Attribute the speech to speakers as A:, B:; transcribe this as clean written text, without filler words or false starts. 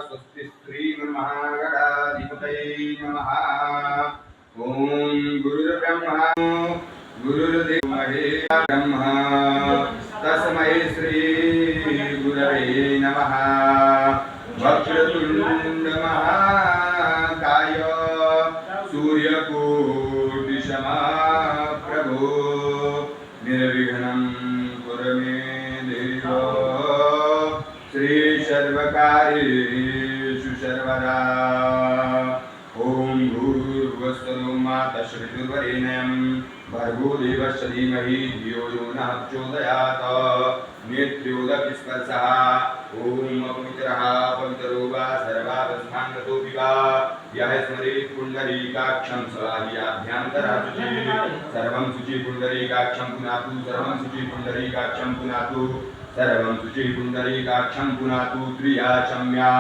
A: स्वस्ति श्रीमन्महागणाधिपतये नमः। ओम गुरुर्ब्रह्मा गुरुर्देवो महेश्वरः तस्मै श्री गुरवे नमः। वक्रतुंड महाकाय सूर्यकोटि समप्रभो निर्विघ्नं कुरु मे देव। श्री सर्वकार्येषु सर्वदा। ओम भूर्भुवस्सुः मातः श्रीर्वरेण्यं भर्गो देवस्य धीमहि धियो यो नः प्रचोदयात्। नेत्रोदपि स्पर्शः ओम अपवित्रः पवित्रो वा सर्वावस्थाङ्गतोऽपि वा यः स्मरेत् पुण्डरीकाक्षं स ह्याभ्यन्तरः शुचिः। सर्वं शुचि पुण्डरीकाक्षं पुनातु सर्वं शुचि पुण्डरीकाक्षं पुनातु सर्वं शुचि पुण्डरीकाक्षं पुनातु त्रिया क्षम्या।